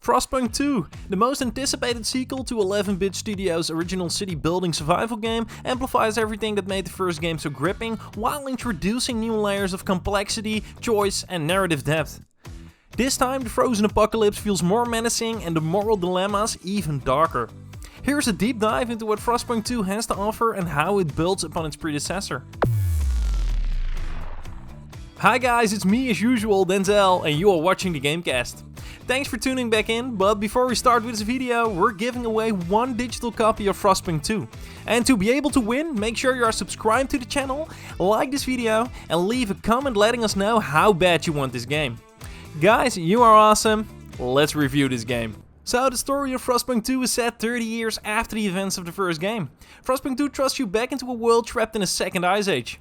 Frostpunk 2, the most anticipated sequel to 11-bit Studios' original city-building survival game, amplifies everything that made the first game so gripping, while introducing new layers of complexity, choice, and narrative depth. This time, the frozen apocalypse feels more menacing and the moral dilemmas even darker. Here's a deep dive into what Frostpunk 2 has to offer and how it builds upon its predecessor. Hi guys, it's me as usual, Denzel, and you are watching the Gamecast. Thanks for tuning back in, but before we start with this video, we're giving away one digital copy of Frostpunk 2. And to be able to win, make sure you are subscribed to the channel, like this video, and leave a comment letting us know how bad you want this game. Guys, you are awesome, let's review this game. So, the story of Frostpunk 2 is set 30 years after the events of the first game. Frostpunk 2 thrusts you back into a world trapped in a second ice age.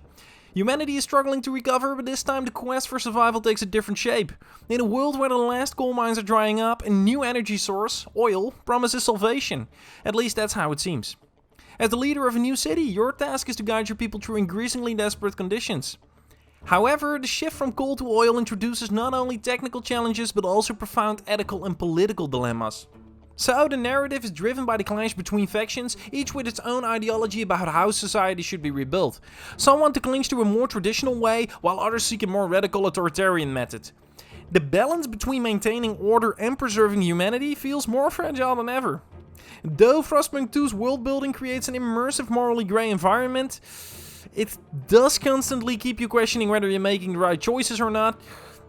Humanity is struggling to recover, but this time the quest for survival takes a different shape. In a world where the last coal mines are drying up, a new energy source, oil, promises salvation. At least that's how it seems. As the leader of a new city, your task is to guide your people through increasingly desperate conditions. However, the shift from coal to oil introduces not only technical challenges, but also profound ethical and political dilemmas. So, the narrative is driven by the clash between factions, each with its own ideology about how society should be rebuilt. Some want to cling to a more traditional way, while others seek a more radical authoritarian method. The balance between maintaining order and preserving humanity feels more fragile than ever. Though Frostpunk 2's world building creates an immersive, morally grey environment, it does constantly keep you questioning whether you're making the right choices or not,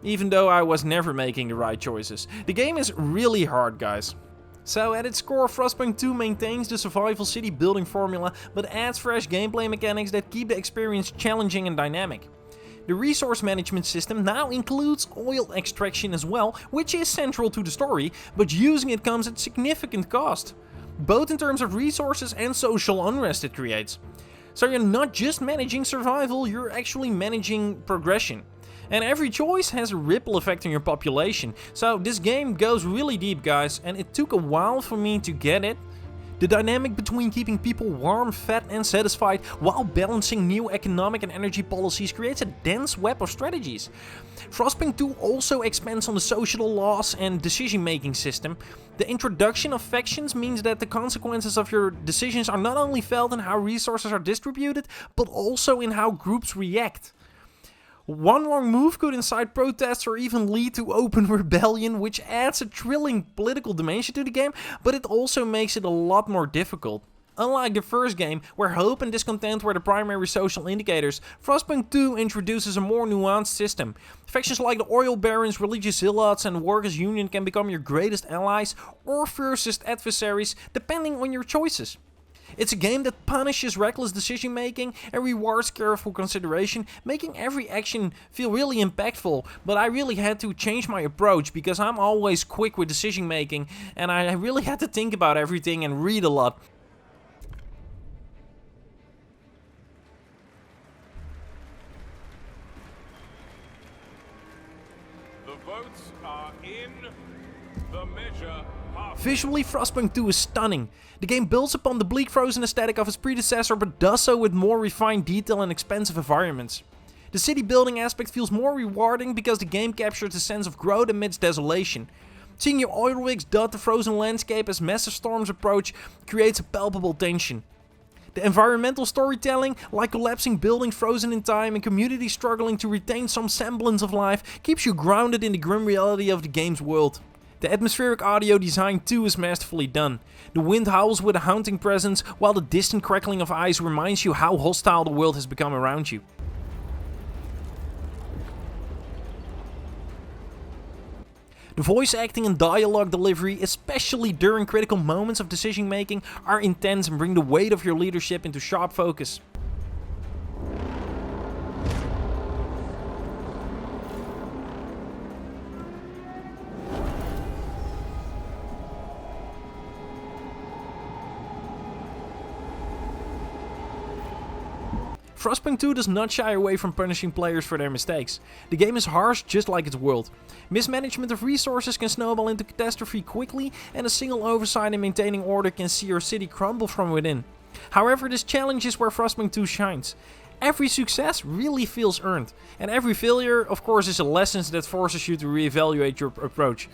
even though I was never making the right choices. The game is really hard, guys. So at its core, Frostpunk 2 maintains the survival city building formula, but adds fresh gameplay mechanics that keep the experience challenging and dynamic. The resource management system now includes oil extraction as well, which is central to the story, but using it comes at significant cost, both in terms of resources and social unrest it creates. So you're not just managing survival, you're actually managing progression. And every choice has a ripple effect on your population. So this game goes really deep, guys, and it took a while for me to get it. The dynamic between keeping people warm, fed and satisfied while balancing new economic and energy policies creates a dense web of strategies. Frostpunk 2 also expands on the social laws and decision-making system. The introduction of factions means that the consequences of your decisions are not only felt in how resources are distributed, but also in how groups react. One wrong move could incite protests or even lead to open rebellion, which adds a thrilling political dimension to the game, but it also makes it a lot more difficult. Unlike the first game, where hope and discontent were the primary social indicators, Frostpunk 2 introduces a more nuanced system. Factions like the oil barons, religious zealots and workers' union can become your greatest allies or fiercest adversaries, depending on your choices. It's a game that punishes reckless decision making and rewards careful consideration, making every action feel really impactful, but I really had to change my approach because I'm always quick with decision making and I really had to think about everything and read a lot. The votes are in. The measure. Visually, Frostpunk 2 is stunning. The game builds upon the bleak frozen aesthetic of its predecessor, but does so with more refined detail and expansive environments. The city building aspect feels more rewarding because the game captures a sense of growth amidst desolation. Seeing your oil rigs dot the frozen landscape as massive storms approach creates a palpable tension. The environmental storytelling, like collapsing buildings frozen in time and communities struggling to retain some semblance of life, keeps you grounded in the grim reality of the game's world. The atmospheric audio design too is masterfully done. The wind howls with a haunting presence, while the distant crackling of ice reminds you how hostile the world has become around you. The voice acting and dialogue delivery, especially during critical moments of decision making, are intense and bring the weight of your leadership into sharp focus. Frostpunk 2 does not shy away from punishing players for their mistakes. The game is harsh just like its world. Mismanagement of resources can snowball into catastrophe quickly, and a single oversight in maintaining order can see your city crumble from within. However, this challenge is where Frostpunk 2 shines. Every success really feels earned, and every failure, of course, is a lesson that forces you to reevaluate your approach.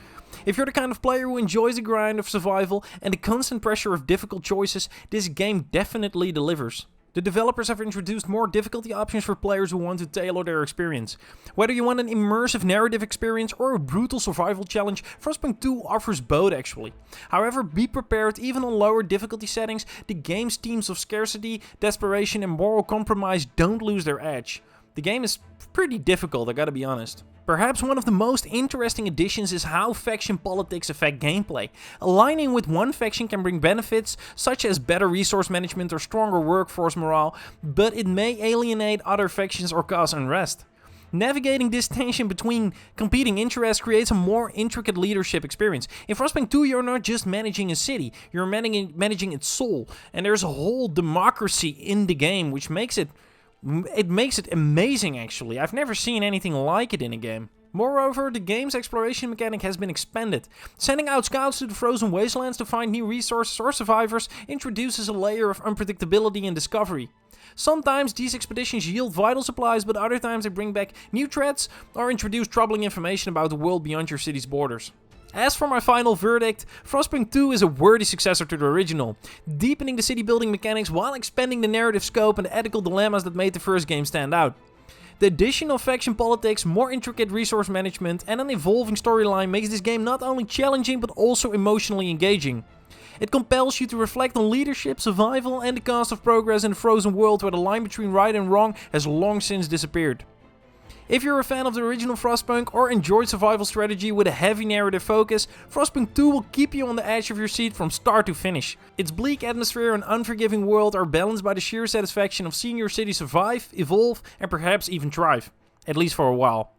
If you're the kind of player who enjoys the grind of survival and the constant pressure of difficult choices, this game definitely delivers. The developers have introduced more difficulty options for players who want to tailor their experience. Whether you want an immersive narrative experience or a brutal survival challenge, Frostpunk 2 offers both actually. However, be prepared, even on lower difficulty settings, the game's themes of scarcity, desperation and moral compromise don't lose their edge. The game is pretty difficult, I gotta be honest. Perhaps one of the most interesting additions is how faction politics affect gameplay. Aligning with one faction can bring benefits, such as better resource management or stronger workforce morale, but it may alienate other factions or cause unrest. Navigating this tension between competing interests creates a more intricate leadership experience. In Frostpunk 2, you're not just managing a city, you're managing its soul, and there's a whole democracy in the game, which makes it amazing actually. I've never seen anything like it in a game. Moreover, the game's exploration mechanic has been expanded. Sending out scouts to the frozen wastelands to find new resources or survivors introduces a layer of unpredictability and discovery. Sometimes these expeditions yield vital supplies, but other times they bring back new threats or introduce troubling information about the world beyond your city's borders. As for my final verdict, Frostpunk 2 is a worthy successor to the original, deepening the city building mechanics while expanding the narrative scope and the ethical dilemmas that made the first game stand out. The addition of faction politics, more intricate resource management and an evolving storyline makes this game not only challenging but also emotionally engaging. It compels you to reflect on leadership, survival and the cost of progress in a frozen world where the line between right and wrong has long since disappeared. If you're a fan of the original Frostpunk or enjoyed survival strategy with a heavy narrative focus, Frostpunk 2 will keep you on the edge of your seat from start to finish. Its bleak atmosphere and unforgiving world are balanced by the sheer satisfaction of seeing your city survive, evolve and perhaps even thrive. At least for a while.